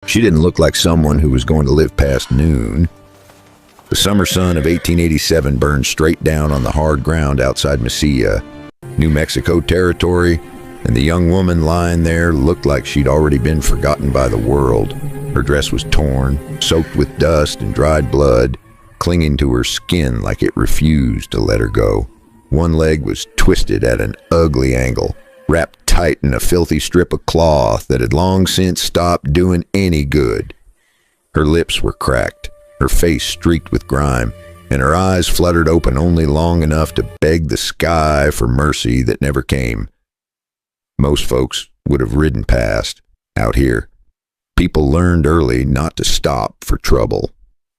She didn't look like someone who was going to live past noon. The summer sun of 1887 burned straight down on the hard ground outside Mesilla, New Mexico territory, and the young woman lying there looked like she'd already been forgotten by the world. Her dress was torn, soaked with dust and dried blood, clinging to her skin like it refused to let her go. One leg was twisted at an ugly angle, wrapped tight in a filthy strip of cloth that had long since stopped doing any good. Her lips were cracked, her face streaked with grime, and her eyes fluttered open only long enough to beg the sky for mercy that never came. Most folks would have ridden past. Out here, people learned early not to stop for trouble.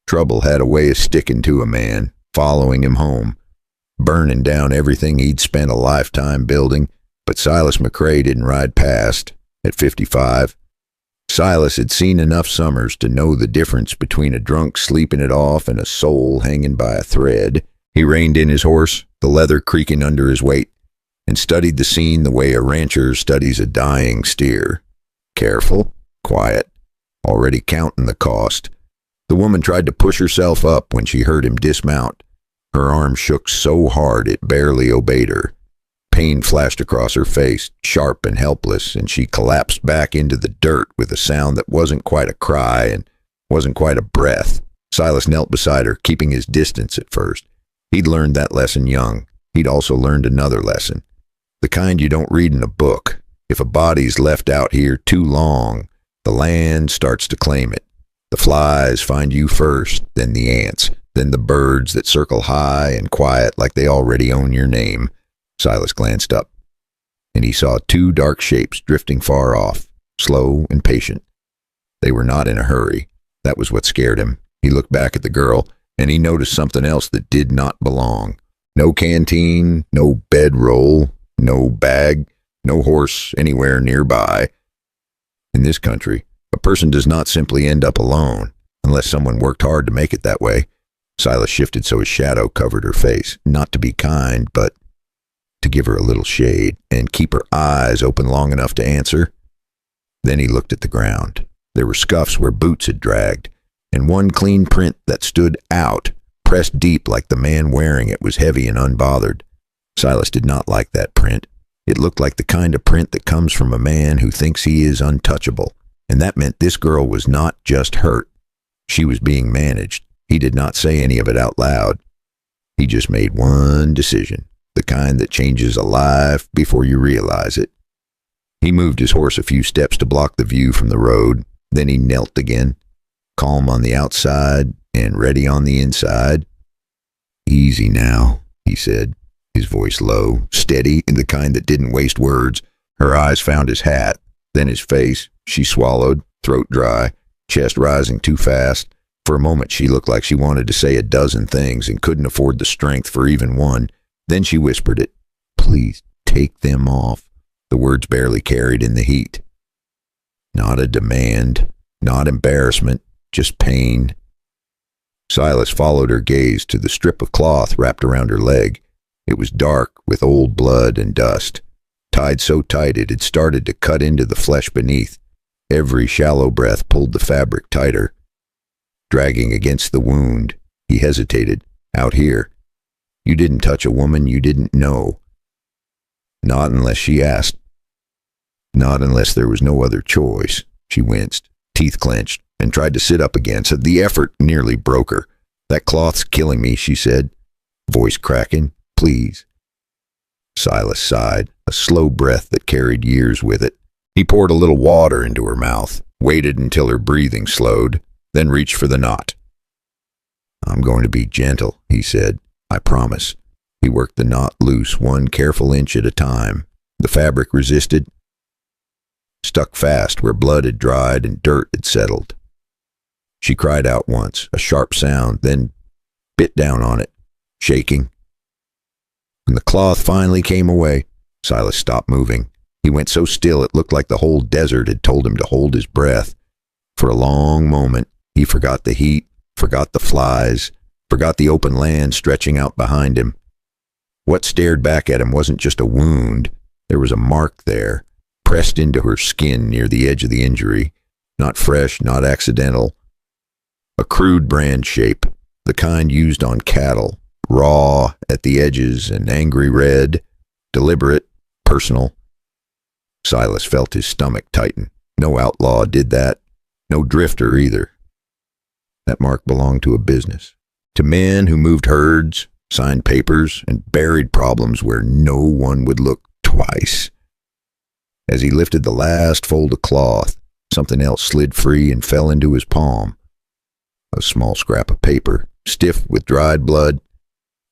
Trouble had a way of sticking to a man, following him home, burning down everything he'd spent a lifetime building. But Silas McCrae didn't ride past. At 55, Silas had seen enough summers to know the difference between a drunk sleeping it off and a soul hanging by a thread. He reined in his horse, the leather creaking under his weight, and studied the scene the way a rancher studies a dying steer. Careful, quiet, already counting the cost. The woman tried to push herself up when she heard him dismount. Her arm shook so hard it barely obeyed her. Pain flashed across her face, sharp and helpless, and she collapsed back into the dirt with a sound that wasn't quite a cry and wasn't quite a breath. Silas knelt beside her, keeping his distance at first. He'd learned that lesson young. He'd also learned another lesson. The kind you don't read in a book. If a body's left out here too long, the land starts to claim it. The flies find you first, then the ants, then the birds that circle high and quiet like they already own your name. Silas glanced up, and he saw two dark shapes drifting far off, slow and patient. They were not in a hurry. That was what scared him. He looked back at the girl, and he noticed something else that did not belong. No canteen, no bedroll, no bag, no horse anywhere nearby. In this country, a person does not simply end up alone, unless someone worked hard to make it that way. Silas shifted so his shadow covered her face, not to be kind, but to give her a little shade and keep her eyes open long enough to answer. Then he looked at the ground. There were scuffs where boots had dragged, and one clean print that stood out, pressed deep like the man wearing it was heavy and unbothered. Silas did not like that print. It looked like the kind of print that comes from a man who thinks he is untouchable, and that meant this girl was not just hurt. She was being managed. He did not say any of it out loud. He just made one decision. The kind that changes a life before you realize it. He moved his horse a few steps to block the view from the road. Then he knelt again, calm on the outside and ready on the inside. "Easy now," he said, his voice low, steady, and the kind that didn't waste words. Her eyes found his hat, then his face. She swallowed, throat dry, chest rising too fast. For a moment she looked like she wanted to say a dozen things and couldn't afford the strength for even one. Then she whispered it. "Please take them off." The words barely carried in the heat. Not a demand, not embarrassment, just pain. Silas followed her gaze to the strip of cloth wrapped around her leg. It was dark with old blood and dust, tied so tight it had started to cut into the flesh beneath. Every shallow breath pulled the fabric tighter. Dragging against the wound, he hesitated. Out here, you didn't touch a woman you didn't know. Not unless she asked. Not unless there was no other choice. She winced, teeth clenched, and tried to sit up again, so the effort nearly broke her. "That cloth's killing me," she said, voice cracking. "Please." Silas sighed, a slow breath that carried years with it. He poured a little water into her mouth, waited until her breathing slowed, then reached for the knot. "I'm going to be gentle," he said. "I promise." He worked the knot loose, one careful inch at a time. The fabric resisted, stuck fast where blood had dried and dirt had settled. She cried out once, a sharp sound, then bit down on it, shaking. When the cloth finally came away, Silas stopped moving. He went so still it looked like the whole desert had told him to hold his breath. For a long moment, he forgot the heat, forgot the flies, forgot the open land stretching out behind him. What stared back at him wasn't just a wound. There was a mark there, pressed into her skin near the edge of the injury, not fresh, not accidental. A crude brand shape, the kind used on cattle, raw at the edges and angry red, deliberate, personal. Silas felt his stomach tighten. No outlaw did that. No drifter either. That mark belonged to a business. To men who moved herds, signed papers, and buried problems where no one would look twice. As he lifted the last fold of cloth, something else slid free and fell into his palm. A small scrap of paper, stiff with dried blood,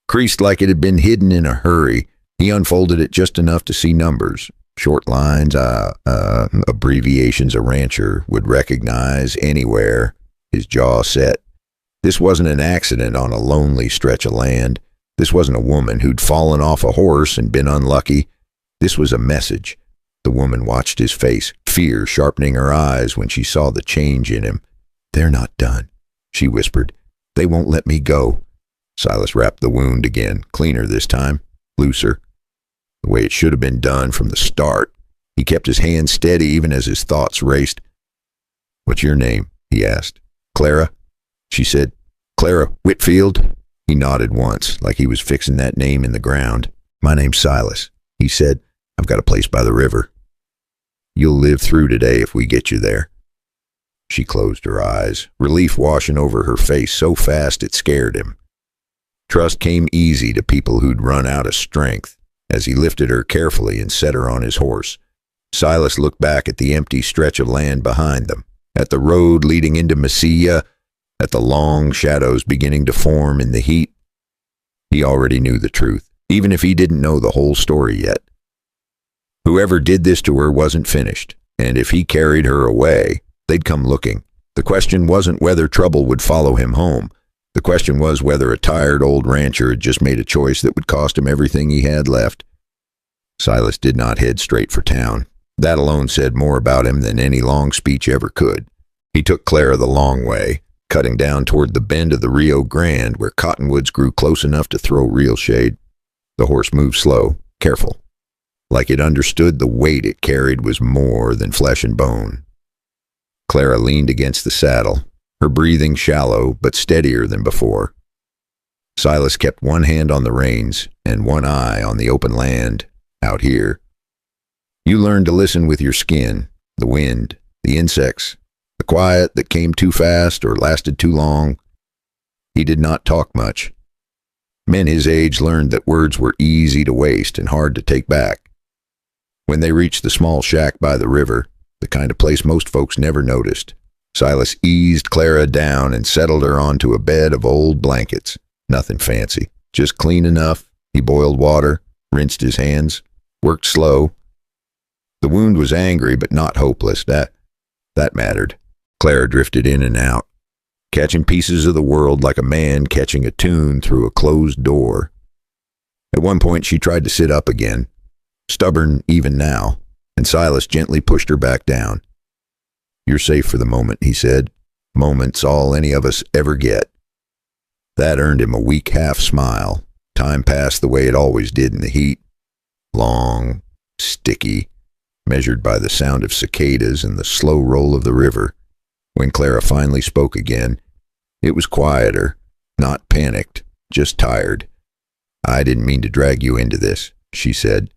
creased like it had been hidden in a hurry. He unfolded it just enough to see numbers, short lines, abbreviations a rancher would recognize anywhere. His jaw set. This wasn't an accident on a lonely stretch of land. This wasn't a woman who'd fallen off a horse and been unlucky. This was a message. The woman watched his face, fear sharpening her eyes when she saw the change in him. "They're not done," she whispered. "They won't let me go." Silas wrapped the wound again, cleaner this time, looser. The way it should have been done from the start. He kept his hand steady even as his thoughts raced. "What's your name?" he asked. "Clara?" She said. "Clara Whitfield?" He nodded once, like he was fixing that name in the ground. "My name's Silas," he said. "I've got a place by the river. You'll live through today if we get you there." She closed her eyes, relief washing over her face so fast it scared him. Trust came easy to people who'd run out of strength. As he lifted her carefully and set her on his horse, Silas looked back at the empty stretch of land behind them, at the road leading into Mesilla, at the long shadows beginning to form in the heat. He already knew the truth, even if he didn't know the whole story yet. Whoever did this to her wasn't finished, and if he carried her away, they'd come looking. The question wasn't whether trouble would follow him home. The question was whether a tired old rancher had just made a choice that would cost him everything he had left. Silas did not head straight for town. That alone said more about him than any long speech ever could. He took Clara the long way, cutting down toward the bend of the Rio Grande where cottonwoods grew close enough to throw real shade. The horse moved slow, careful, like it understood the weight it carried was more than flesh and bone. Clara leaned against the saddle, her breathing shallow but steadier than before. Silas kept one hand on the reins and one eye on the open land out here. You learn to listen with your skin, the wind, the insects, the quiet that came too fast or lasted too long. He did not talk much. Men his age learned that words were easy to waste and hard to take back. When they reached the small shack by the river, the kind of place most folks never noticed, Silas eased Clara down and settled her onto a bed of old blankets. Nothing fancy, just clean enough. He boiled water, rinsed his hands, worked slow. The wound was angry but not hopeless. That mattered. Clara drifted in and out, catching pieces of the world like a man catching a tune through a closed door. At one point she tried to sit up again, stubborn even now, and Silas gently pushed her back down. "You're safe for the moment," he said. "Moment's all any of us ever get." That earned him a weak half-smile. Time passed the way it always did in the heat. Long, sticky, measured by the sound of cicadas and the slow roll of the river. When Clara finally spoke again, it was quieter, not panicked, just tired. "I didn't mean to drag you into this," she said.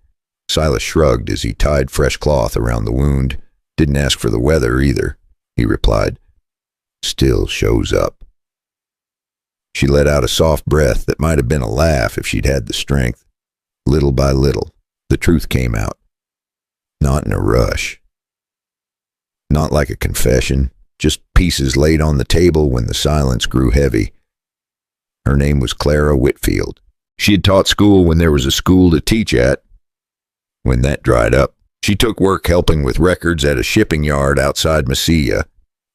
Silas shrugged as he tied fresh cloth around the wound. "Didn't ask for the weather either," he replied. "Still shows up." She let out a soft breath that might have been a laugh if she'd had the strength. Little by little, the truth came out. Not in a rush. Not like a confession, just pieces laid on the table when the silence grew heavy. Her name was Clara Whitfield. She had taught school when there was a school to teach at. When that dried up, she took work helping with records at a shipping yard outside Mesilla.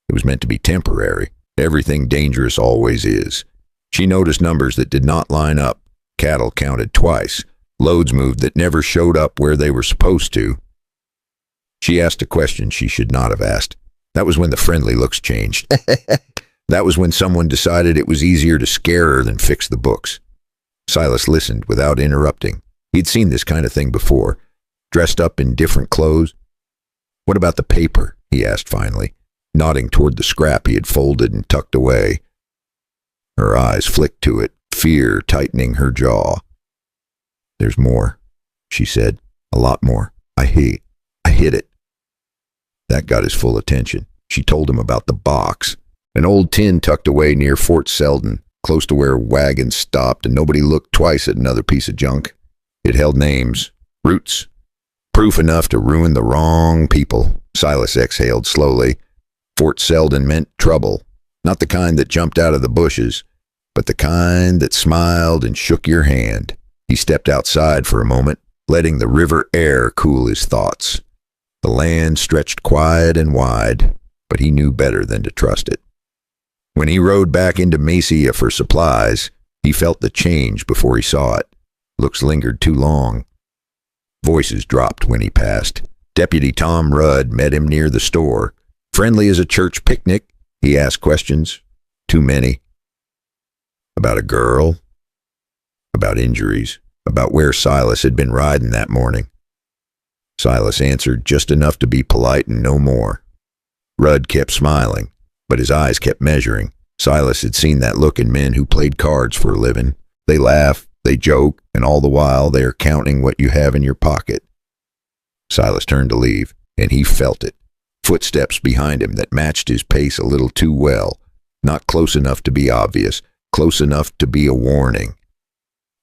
It was meant to be temporary. Everything dangerous always is. She noticed numbers that did not line up. Cattle counted twice. Loads moved that never showed up where they were supposed to. She asked a question she should not have asked. That was when the friendly looks changed. That was when someone decided it was easier to scare her than fix the books. Silas listened without interrupting. He'd seen this kind of thing before, dressed up in different clothes. "What about the paper?" he asked finally. nodding toward the scrap he had folded and tucked away. Her eyes flicked to it, fear tightening her jaw. "There's more," she said. "A lot more. I hid it." That got his full attention. She told him about the box, an old tin tucked away near Fort Selden, close to where wagons stopped and nobody looked twice at another piece of junk. It held names, roots, proof enough to ruin the wrong people. Silas exhaled slowly. Fort Selden meant trouble, not the kind that jumped out of the bushes, but the kind that smiled and shook your hand. He stepped outside for a moment, letting the river air cool his thoughts. The land stretched quiet and wide, but he knew better than to trust it. When he rode back into Mesilla for supplies, he felt the change before he saw it. Looks lingered too long. Voices dropped when he passed. Deputy Tom Rudd met him near the store. Friendly as a church picnic, he asked questions. Too many. About a girl. About injuries. About where Silas had been riding that morning. Silas answered just enough to be polite and no more. Rudd kept smiling, but his eyes kept measuring. Silas had seen that look in men who played cards for a living. They laugh, they joke, and all the while they are counting what you have in your pocket. Silas turned to leave, and he felt it. Footsteps behind him that matched his pace a little too well. Not close enough to be obvious, close enough to be a warning.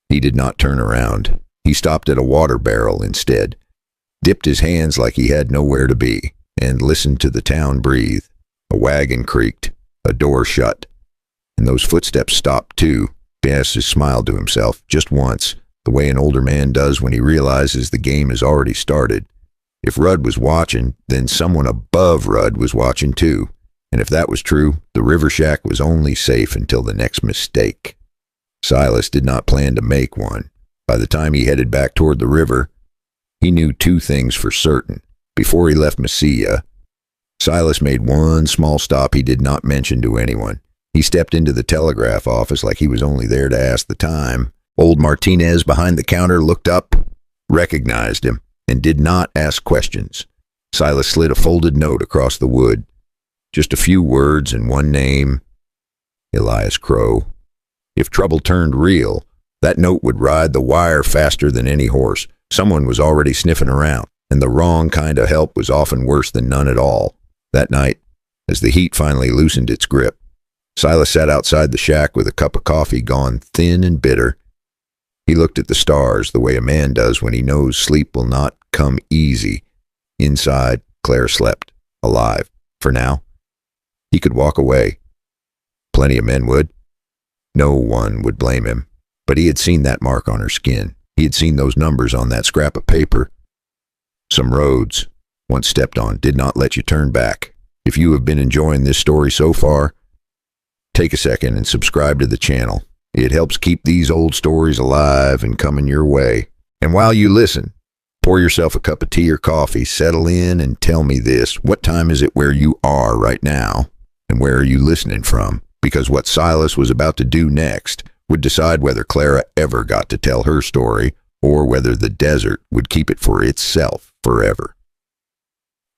He did not turn around. He stopped at a water barrel instead, dipped his hands like he had nowhere to be, and listened to the town breathe. A wagon creaked, a door shut, and those footsteps stopped too. Bass smiled to himself, just once, the way an older man does when he realizes the game has already started. If Rudd was watching, then someone above Rudd was watching too. And if that was true, the river shack was only safe until the next mistake. Silas did not plan to make one. By the time he headed back toward the river, he knew two things for certain. Before he left Mesilla, Silas made one small stop he did not mention to anyone. He stepped into the telegraph office like he was only there to ask the time. Old Martinez behind the counter looked up, recognized him, and did not ask questions. Silas slid a folded note across the wood. Just a few words and one name, Elias Crow. If trouble turned real, that note would ride the wire faster than any horse. Someone was already sniffing around, and the wrong kind of help was often worse than none at all. That night, as the heat finally loosened its grip, Silas sat outside the shack with a cup of coffee gone thin and bitter. He looked at the stars the way a man does when he knows sleep will not come easy. Inside, Claire slept, alive. For now, he could walk away. Plenty of men would. No one would blame him. But he had seen that mark on her skin. He had seen those numbers on that scrap of paper. Some roads, once stepped on, did not let you turn back. If you have been enjoying this story so far, take a second and subscribe to the channel. It helps keep these old stories alive and coming your way. And while you listen, pour yourself a cup of tea or coffee, settle in, and tell me this. What time is it where you are right now? And where are you listening from? Because what Silas was about to do next would decide whether Clara ever got to tell her story or whether the desert would keep it for itself forever.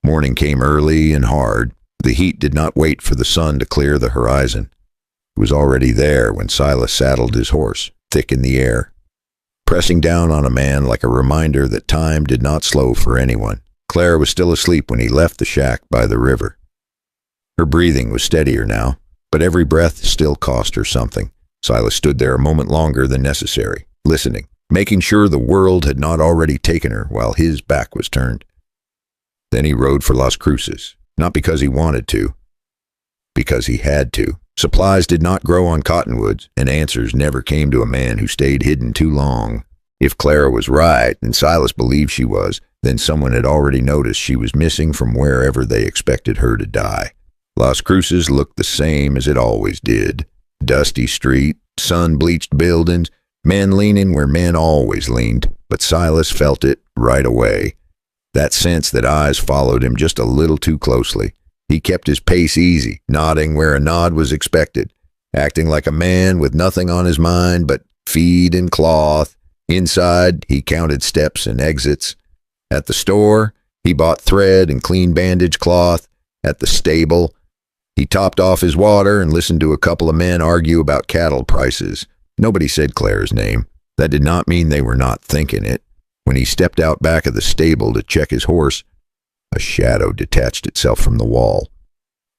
Morning came early and hard. The heat did not wait for the sun to clear the horizon. It was already there when Silas saddled his horse, thick in the air, pressing down on a man like a reminder that time did not slow for anyone. Clara was still asleep when he left the shack by the river. Her breathing was steadier now, but every breath still cost her something. Silas stood there a moment longer than necessary, listening, making sure the world had not already taken her while his back was turned. Then he rode for Las Cruces, not because he wanted to, because he had to. Supplies did not grow on cottonwoods, and answers never came to a man who stayed hidden too long. If Clara was right, and Silas believed she was, then someone had already noticed she was missing from wherever they expected her to die. Las Cruces looked the same as it always did. Dusty street, sun-bleached buildings, men leaning where men always leaned, but Silas felt it right away. That sense that eyes followed him just a little too closely. He kept his pace easy, nodding where a nod was expected, acting like a man with nothing on his mind but feed and cloth. Inside, he counted steps and exits. At the store, he bought thread and clean bandage cloth. At the stable, He topped off his water and listened to a couple of men argue about cattle prices. Nobody said Claire's name. That did not mean they were not thinking it. When he stepped out back of the stable to check his horse, a shadow detached itself from the wall.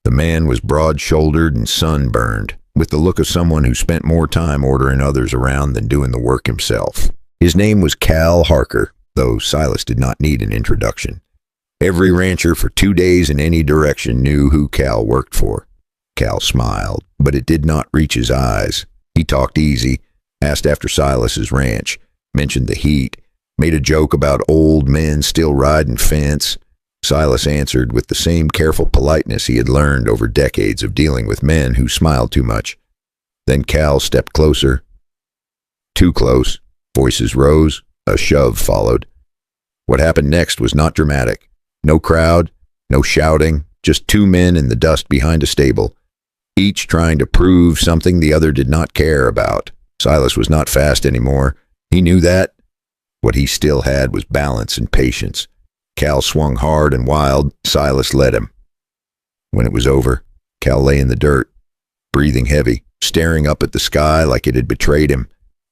The man was broad-shouldered and sunburned, with the look of someone who spent more time ordering others around than doing the work himself. His name was Cal Harker, though Silas did not need an introduction. Every rancher for 2 days in any direction knew who Cal worked for. Cal smiled, but it did not reach his eyes. He talked easy, asked after Silas's ranch, mentioned the heat, made a joke about old men still riding fence. Silas answered with the same careful politeness he had learned over decades of dealing with men who smiled too much. Then Cal stepped closer. Too close. Voices rose. A shove followed. What happened next was not dramatic. No crowd, no shouting, just two men in the dust behind a stable, each trying to prove something the other did not care about. Silas was not fast anymore. He knew that. What he still had was balance and patience. Cal swung hard and wild. Silas led him. When it was over, Cal lay in the dirt, breathing heavy, staring up at the sky like it had betrayed him.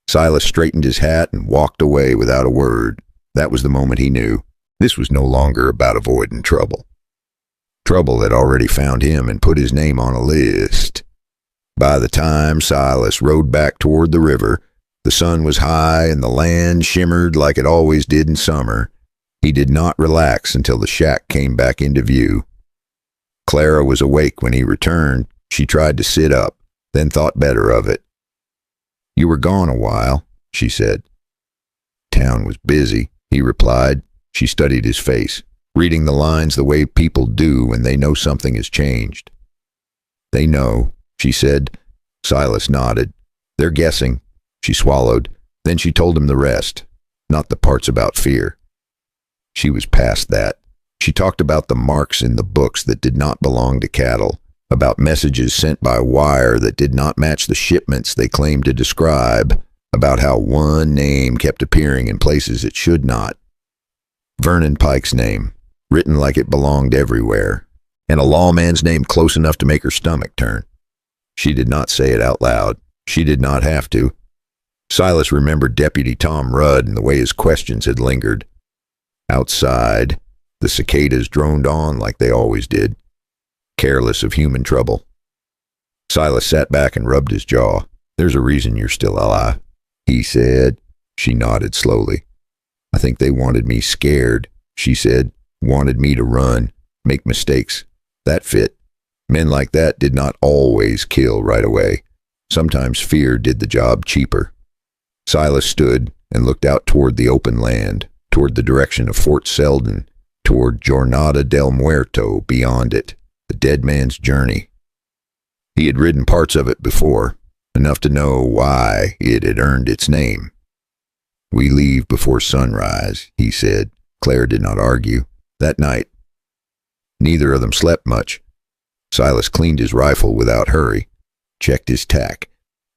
Silas straightened his hat and walked away without a word. That was the moment he knew. This was no longer about avoiding trouble. Trouble had already found him and put his name on a list. By the time Silas rode back toward the river, the sun was high and the land shimmered like it always did in summer. He did not relax until the shack came back into view. Clara was awake when he returned. She tried to sit up, then thought better of it. "You were gone a while," she said. "Town was busy," he replied. She studied his face, reading the lines the way people do when they know something has changed. "They know," she said. Silas nodded. "They're guessing." She swallowed. Then she told him the rest, not the parts about fear. She was past that. She talked about the marks in the books that did not belong to cattle, about messages sent by wire that did not match the shipments they claimed to describe, about how one name kept appearing in places it should not. Vernon Pike's name, written like it belonged everywhere, and a lawman's name close enough to make her stomach turn. She did not say it out loud. She did not have to. Silas remembered Deputy Tom Rudd and the way his questions had lingered. Outside, the cicadas droned on like they always did, careless of human trouble. Silas sat back and rubbed his jaw. "There's a reason you're still alive," he said. She nodded slowly. "I think they wanted me scared," she said. "Wanted me to run, make mistakes. That fit. Men like that did not always kill right away. Sometimes fear did the job cheaper." Silas stood and looked out toward the open land, toward the direction of Fort Selden, toward Jornada del Muerto beyond it, the dead man's journey. He had ridden parts of it before, enough to know why it had earned its name. "We leave before sunrise," he said. Claire did not argue. That night, neither of them slept much. Silas cleaned his rifle without hurry, checked his tack,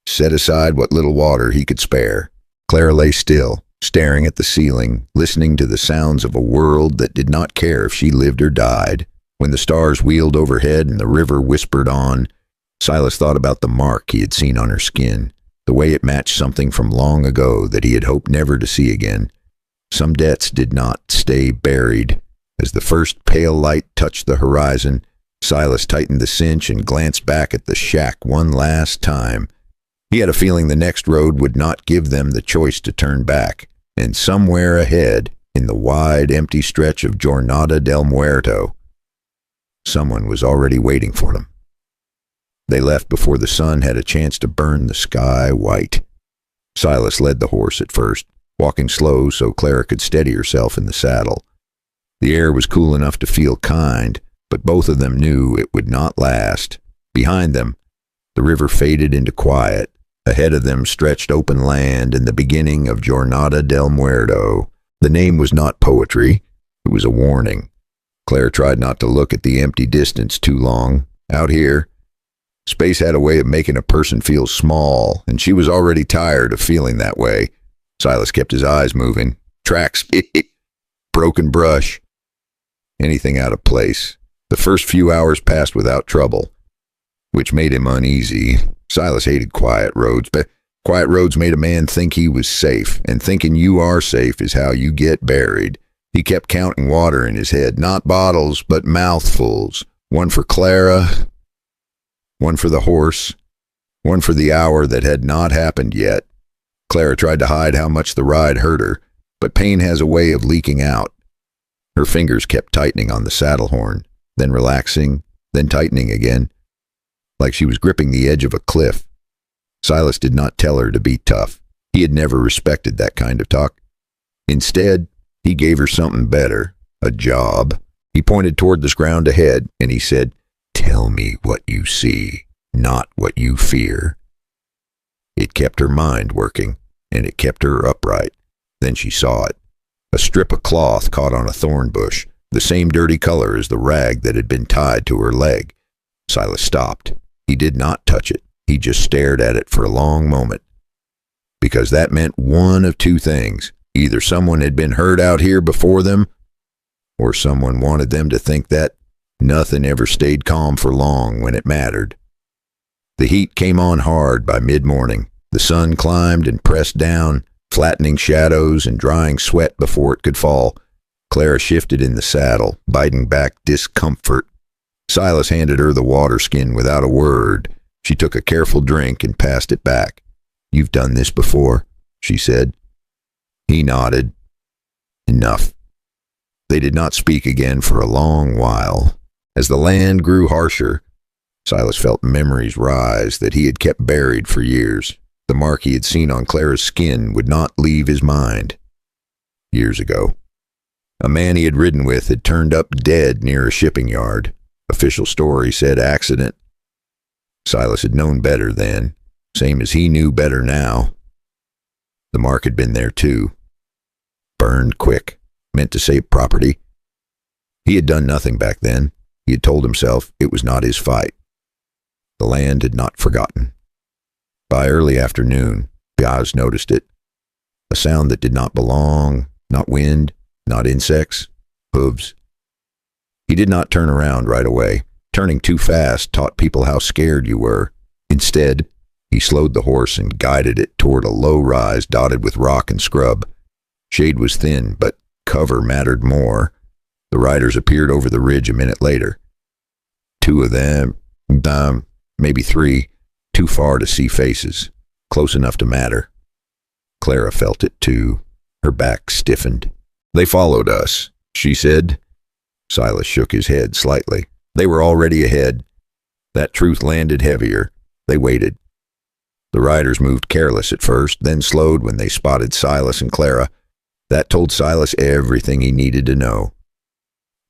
set aside what little water he could spare. Claire lay still, staring at the ceiling, listening to the sounds of a world that did not care if she lived or died. When the stars wheeled overhead and the river whispered on, Silas thought about the mark he had seen on her skin, the way it matched something from long ago that he had hoped never to see again. Some debts did not stay buried. As the first pale light touched the horizon, Silas tightened the cinch and glanced back at the shack one last time. He had a feeling the next road would not give them the choice to turn back, and somewhere ahead, in the wide, empty stretch of Jornada del Muerto, someone was already waiting for them. They left before the sun had a chance to burn the sky white. Silas led the horse at first, walking slow so Clara could steady herself in the saddle. The air was cool enough to feel kind, but both of them knew it would not last. Behind them, the river faded into quiet. Ahead of them stretched open land and the beginning of Jornada del Muerto. The name was not poetry. It was a warning. Claire tried not to look at the empty distance too long. Out here, space had a way of making a person feel small, and she was already tired of feeling that way. Silas kept his eyes moving. Tracks, broken brush, anything out of place. The first few hours passed without trouble. which made him uneasy. Silas hated quiet roads, but quiet roads made a man think he was safe, and thinking you are safe is how you get buried. He kept counting water in his head, not bottles, but mouthfuls. One for Clara, one for the horse, one for the hour that had not happened yet. Clara tried to hide how much the ride hurt her, but pain has a way of leaking out. Her fingers kept tightening on the saddle horn, then relaxing, then tightening again, like she was gripping the edge of a cliff. Silas did not tell her to be tough. He had never respected that kind of talk. Instead, he gave her something better, a job. He pointed toward the ground ahead, and he said, "Tell me what you see, not what you fear." It kept her mind working, and it kept her upright. Then she saw it. A strip of cloth caught on a thorn bush, the same dirty color as the rag that had been tied to her leg. Silas stopped. He did not touch it. He just stared at it for a long moment. Because that meant one of two things. Either someone had been hurt out here before them, or someone wanted them to think that nothing ever stayed calm for long when it mattered. The heat came on hard by mid-morning. The sun climbed and pressed down, flattening shadows and drying sweat before it could fall. Clara shifted in the saddle, biting back discomfort. Silas handed her the water skin without a word. She took a careful drink and passed it back. "You've done this before," she said. He nodded. Enough. They did not speak again for a long while. As the land grew harsher, Silas felt memories rise that he had kept buried for years. The mark he had seen on Clara's skin would not leave his mind. Years ago, a man he had ridden with had turned up dead near a shipping yard. Official story said accident. Silas had known better then, same as he knew better now. The mark had been there too. Burned quick, meant to save property. He had done nothing back then. He had told himself it was not his fight. The land had not forgotten. By early afternoon, Piaz noticed it. A sound that did not belong, not wind, not insects, hooves. He did not turn around right away. Turning too fast taught people how scared you were. Instead, he slowed the horse and guided it toward a low rise dotted with rock and scrub. Shade was thin, but cover mattered more. The riders appeared over the ridge a minute later. Two of them, maybe three, too far to see faces, close enough to matter. Clara felt it too. Her back stiffened. "They followed us," she said. Silas shook his head slightly. They were already ahead. That truth landed heavier. They waited. The riders moved careless at first, then slowed when they spotted Silas and Clara. That told Silas everything he needed to know.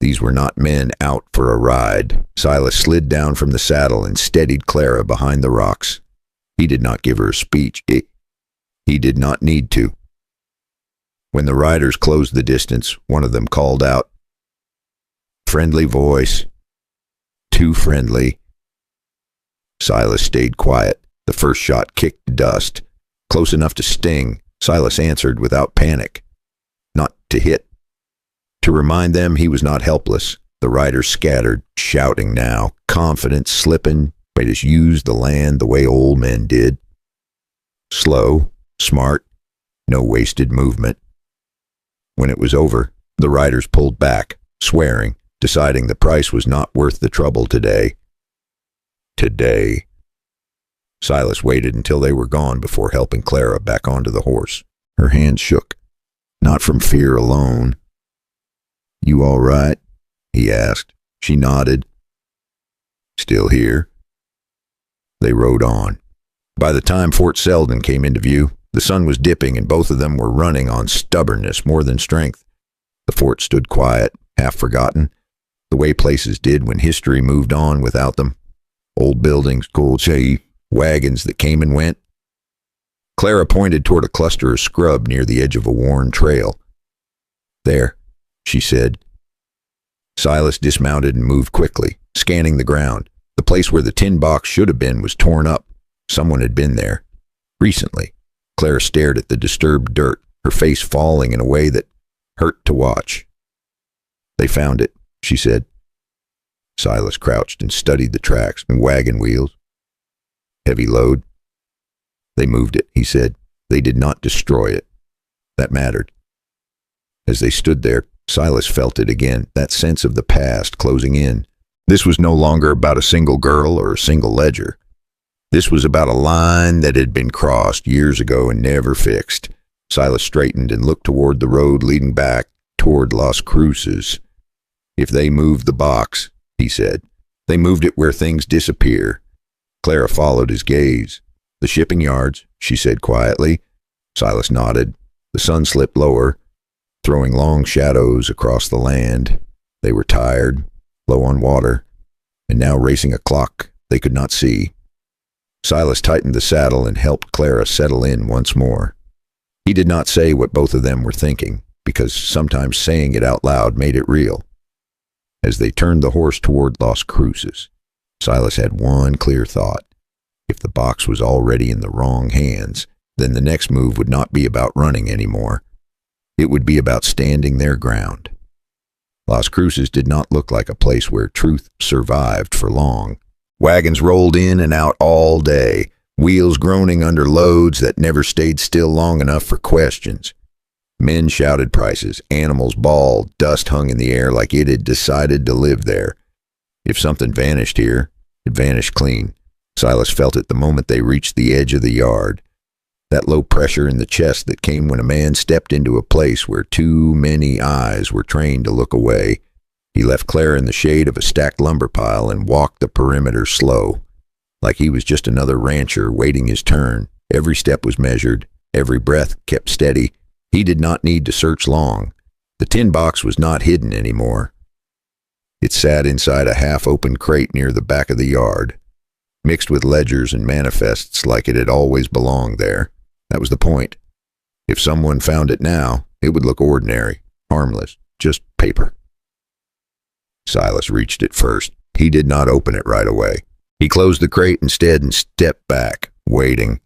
These were not men out for a ride. Silas slid down from the saddle and steadied Clara behind the rocks. He did not give her a speech. He did not need to. When the riders closed the distance, one of them called out. Friendly voice. Too friendly. Silas stayed quiet. The first shot kicked dust. Close enough to sting, Silas answered without panic. Not to hit. To remind them he was not helpless. The riders scattered, shouting now, confidence slipping. They just used the land the way old men did. Slow, smart, no wasted movement. When it was over, the riders pulled back, swearing, deciding the price was not worth the trouble today. Today. Silas waited until they were gone before helping Clara back onto the horse. Her hands shook, not from fear alone. "You all right?" he asked. She nodded. "Still here?" They rode on. By the time Fort Selden came into view, the sun was dipping and both of them were running on stubbornness more than strength. The fort stood quiet, half forgotten, the way places did when history moved on without them. Old buildings, gold shade, wagons that came and went. Clara pointed toward a cluster of scrub near the edge of a worn trail. "There," she said. Silas dismounted and moved quickly, scanning the ground. The place where the tin box should have been was torn up. Someone had been there. Recently. Clara stared at the disturbed dirt, her face falling in a way that hurt to watch. "They found it," she said. Silas crouched and studied the tracks and wagon wheels. Heavy load. They moved it, he said. They did not destroy it. That mattered. As they stood there, Silas felt it again, that sense of the past closing in. This was no longer about a single girl or a single ledger. This was about a line that had been crossed years ago and never fixed. Silas straightened and looked toward the road leading back toward Las Cruces. If they moved the box, he said, they moved it where things disappear. Clara followed his gaze. The shipping yards, she said quietly. Silas nodded. The sun slipped lower, throwing long shadows across the land. They were tired, low on water, and now racing a clock they could not see. Silas tightened the saddle and helped Clara settle in once more. He did not say what both of them were thinking, because sometimes saying it out loud made it real. As they turned the horse toward Las Cruces, Silas had one clear thought. If the box was already in the wrong hands, then the next move would not be about running anymore. It would be about standing their ground. Las Cruces did not look like a place where truth survived for long. Wagons rolled in and out all day, wheels groaning under loads that never stayed still long enough for questions. Men shouted prices, animals bawled, dust hung in the air like it had decided to live there. If something vanished here, it vanished clean. Silas felt it the moment they reached the edge of the yard. That low pressure in the chest that came when a man stepped into a place where too many eyes were trained to look away. He left Clara in the shade of a stacked lumber pile and walked the perimeter slow, like he was just another rancher waiting his turn. Every step was measured, every breath kept steady. He did not need to search long. The tin box was not hidden anymore. It sat inside a half-open crate near the back of the yard, mixed with ledgers and manifests like it had always belonged there. That was the point. If someone found it now, it would look ordinary, harmless, just paper. Silas reached it first. He did not open it right away. He closed the crate instead and stepped back, waiting.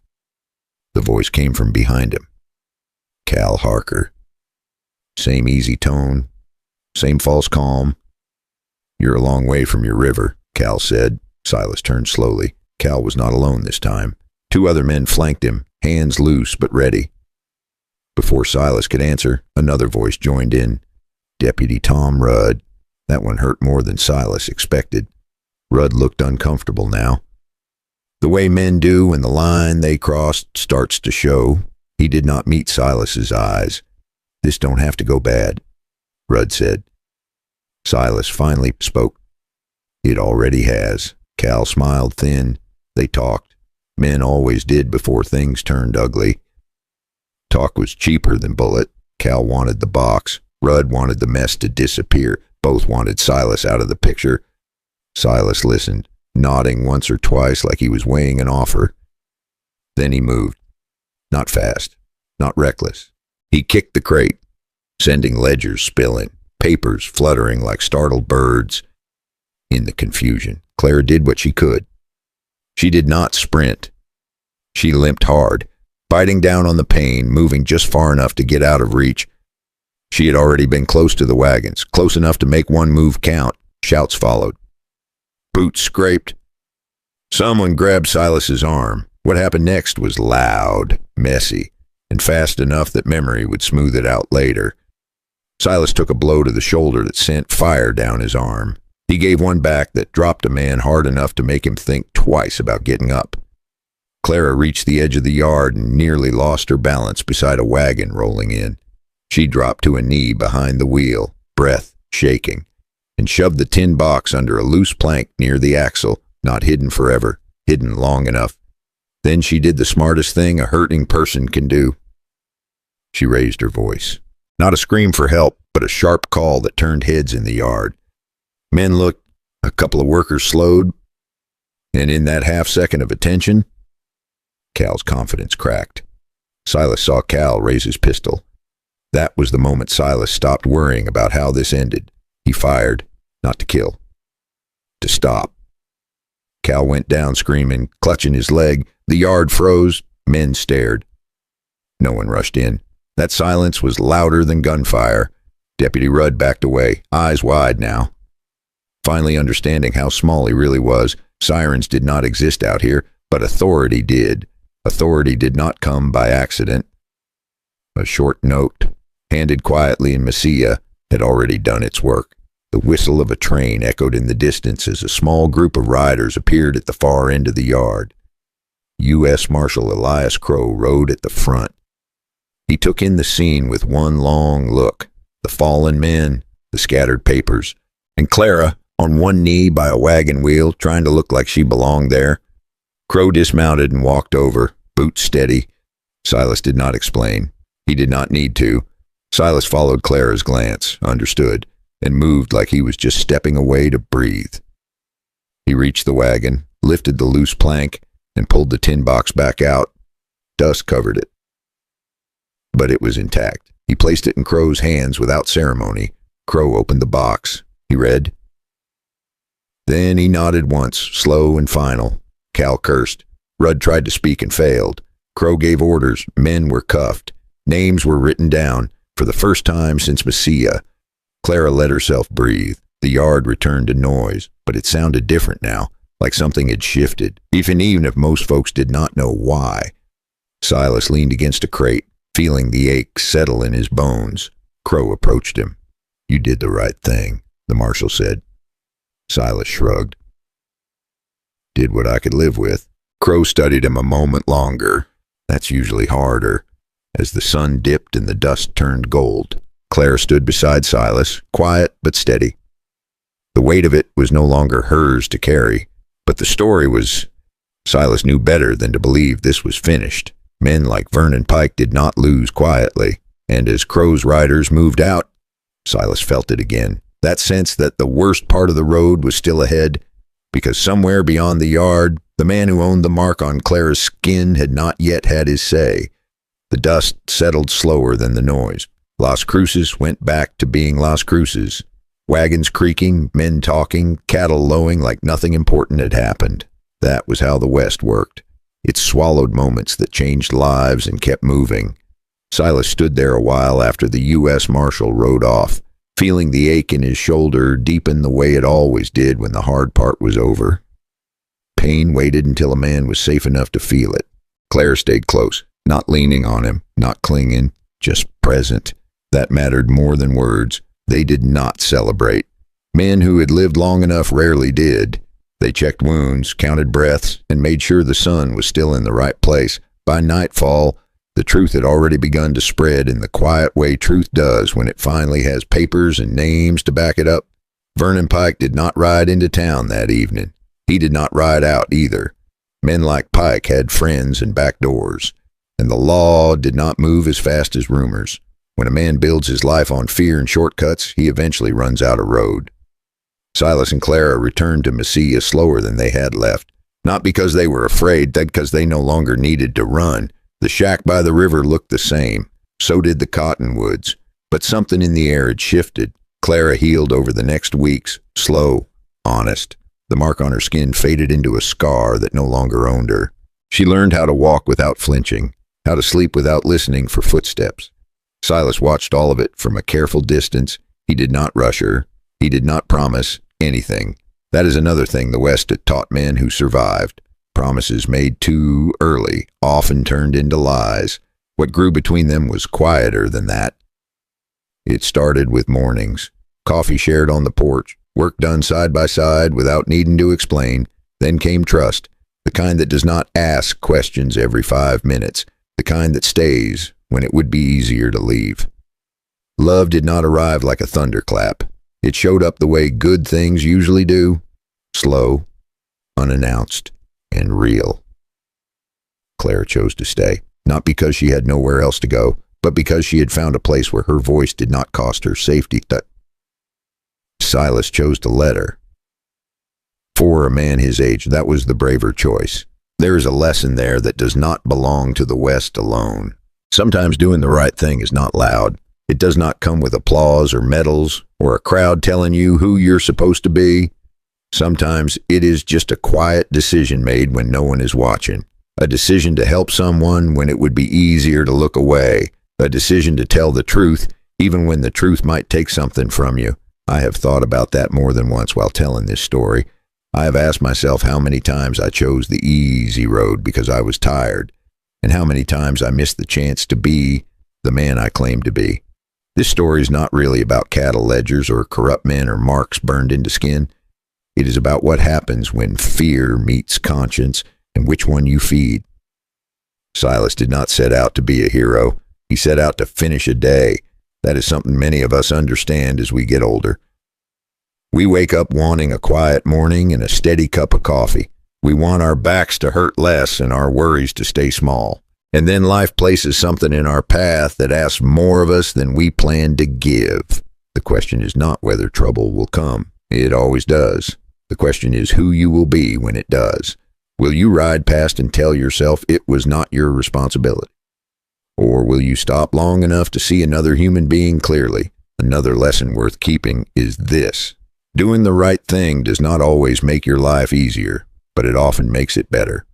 The voice came from behind him. Cal Harker. Same easy tone, same false calm. "You're a long way from your river," Cal said. Silas turned slowly. Cal was not alone this time. Two other men flanked him, hands loose but ready. Before Silas could answer, another voice joined in. Deputy Tom Rudd. That one hurt more than Silas expected. Rudd looked uncomfortable now. The way men do when the line they crossed starts to show. He did not meet Silas's eyes. "This don't have to go bad," Rudd said. Silas finally spoke. "It already has." Cal smiled thin. They talked. Men always did before things turned ugly. Talk was cheaper than bullet. Cal wanted the box. Rudd wanted the mess to disappear. Both wanted Silas out of the picture. Silas listened, nodding once or twice like he was weighing an offer. Then he moved. Not fast, not reckless. He kicked the crate, sending ledgers spilling, papers fluttering like startled birds. In the confusion, Clara did what she could. She did not sprint. She limped hard, biting down on the pain, moving just far enough to get out of reach. She had already been close to the wagons, close enough to make one move count. Shouts followed. Boots scraped. Someone grabbed Silas's arm. What happened next was loud, messy, and fast enough that memory would smooth it out later. Silas took a blow to the shoulder that sent fire down his arm. He gave one back that dropped a man hard enough to make him think twice about getting up. Clara reached the edge of the yard and nearly lost her balance beside a wagon rolling in. She dropped to a knee behind the wheel, breath shaking, and shoved the tin box under a loose plank near the axle, not hidden forever, hidden long enough. Then she did the smartest thing a hurting person can do. She raised her voice. Not a scream for help, but a sharp call that turned heads in the yard. Men looked, a couple of workers slowed, and in that half second of attention, Cal's confidence cracked. Silas saw Cal raise his pistol. That was the moment Silas stopped worrying about how this ended. He fired, not to kill, to stop. Cal went down screaming, clutching his leg. The yard froze. Men stared. No one rushed in. That silence was louder than gunfire. Deputy Rudd backed away, eyes wide now. Finally understanding how small he really was. Sirens did not exist out here, but authority did. Authority did not come by accident. A short note, handed quietly in Mesilla, had already done its work. The whistle of a train echoed in the distance as a small group of riders appeared at the far end of the yard. U.S. Marshal Elias Crow rode at the front. He took in the scene with one long look, the fallen men, the scattered papers, and Clara, on one knee by a wagon wheel, trying to look like she belonged there. Crow dismounted and walked over, boots steady. Silas did not explain. He did not need to. Silas followed Clara's glance, understood, and moved like he was just stepping away to breathe. He reached the wagon, lifted the loose plank, and pulled the tin box back out. Dust covered it, but it was intact. He placed it in Crow's hands without ceremony. Crow opened the box. He read. Then he nodded once, slow and final. Cal cursed. Rudd tried to speak and failed. Crow gave orders. Men were cuffed. Names were written down. For the first time since Mesilla, Clara let herself breathe. The yard returned to noise, but it sounded different now, like something had shifted, even if most folks did not know why. Silas leaned against a crate, feeling the ache settle in his bones. Crow approached him. "You did the right thing," the marshal said. Silas shrugged. "Did what I could live with." Crow studied him a moment longer. That's usually harder. As the sun dipped and the dust turned gold, Clara stood beside Silas, quiet but steady. The weight of it was no longer hers to carry, but the story was... Silas knew better than to believe this was finished. Men like Vernon Pike did not lose quietly, and as Crow's riders moved out, Silas felt it again. That sense that the worst part of the road was still ahead, because somewhere beyond the yard, the man who owned the mark on Clara's skin had not yet had his say. The dust settled slower than the noise. Las Cruces went back to being Las Cruces. Wagons creaking, men talking, cattle lowing like nothing important had happened. That was how the West worked. It swallowed moments that changed lives and kept moving. Silas stood there a while after the U.S. Marshal rode off, feeling the ache in his shoulder deepen the way it always did when the hard part was over. Pain waited until a man was safe enough to feel it. Clara stayed close, not leaning on him, not clinging, just present. That mattered more than words. They did not celebrate. Men who had lived long enough rarely did. They checked wounds, counted breaths, and made sure the sun was still in the right place. By nightfall, the truth had already begun to spread in the quiet way truth does when it finally has papers and names to back it up. Vernon Pike did not ride into town that evening. He did not ride out either. Men like Pike had friends and back doors, and the law did not move as fast as rumors. When a man builds his life on fear and shortcuts, he eventually runs out of road. Silas and Clara returned to Mesilla slower than they had left, not because they were afraid, but because they no longer needed to run. The shack by the river looked the same. So did the cottonwoods, but something in the air had shifted. Clara healed over the next weeks, slow, honest. The mark on her skin faded into a scar that no longer owned her. She learned how to walk without flinching, how to sleep without listening for footsteps. Silas watched all of it from a careful distance. He did not rush her. He did not promise anything. That is another thing the West had taught men who survived. Promises made too early often turned into lies. What grew between them was quieter than that. It started with mornings. Coffee shared on the porch. Work done side by side without needing to explain. Then came trust, the kind that does not ask questions every 5 minutes, the kind that stays when it would be easier to leave. Love did not arrive like a thunderclap. It showed up the way good things usually do, slow, unannounced, and real. Clara chose to stay, not because she had nowhere else to go, but because she had found a place where her voice did not cost her safety. Silas chose to let her. For a man his age, that was the braver choice. There is a lesson there that does not belong to the West alone. Sometimes doing the right thing is not loud. It does not come with applause or medals or a crowd telling you who you're supposed to be. Sometimes it is just a quiet decision made when no one is watching. A decision to help someone when it would be easier to look away. A decision to tell the truth even when the truth might take something from you. I have thought about that more than once while telling this story. I have asked myself how many times I chose the easy road because I was tired, and how many times I missed the chance to be the man I claimed to be. This story is not really about cattle ledgers or corrupt men or marks burned into skin. It is about what happens when fear meets conscience and which one you feed. Silas did not set out to be a hero. He set out to finish a day. That is something many of us understand as we get older. We wake up wanting a quiet morning and a steady cup of coffee. We want our backs to hurt less and our worries to stay small. And then life places something in our path that asks more of us than we plan to give. The question is not whether trouble will come. It always does. The question is who you will be when it does. Will you ride past and tell yourself it was not your responsibility? Or will you stop long enough to see another human being clearly? Another lesson worth keeping is this. Doing the right thing does not always make your life easier, but it often makes it better.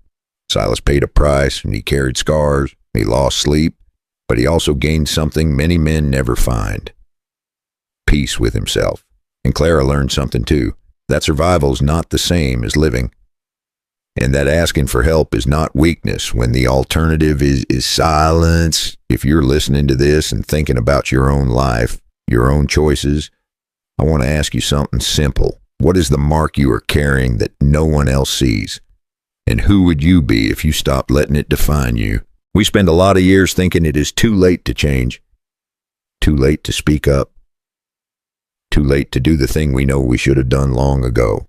Silas paid a price, and he carried scars, he lost sleep, but he also gained something many men never find. Peace with himself. And Clara learned something too, that survival is not the same as living. And that asking for help is not weakness when the alternative is silence. If you're listening to this and thinking about your own life, your own choices, I want to ask you something simple. What is the mark you are carrying that no one else sees? And who would you be if you stopped letting it define you? We spend a lot of years thinking it is too late to change, too late to speak up, too late to do the thing we know we should have done long ago.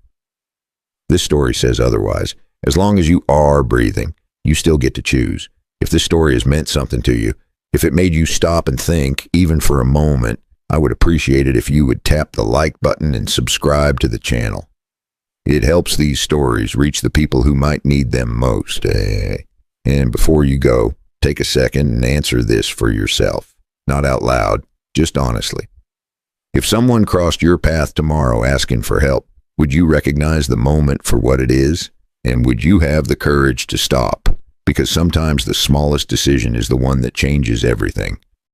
This story says otherwise. As long as you are breathing, you still get to choose. If this story has meant something to you, if it made you stop and think, even for a moment, I would appreciate it if you would tap the like button and subscribe to the channel. It helps these stories reach the people who might need them most. And before you go, take a second and answer this for yourself. Not out loud, just honestly. If someone crossed your path tomorrow asking for help, would you recognize the moment for what it is? And would you have the courage to stop? Because sometimes the smallest decision is the one that changes everything.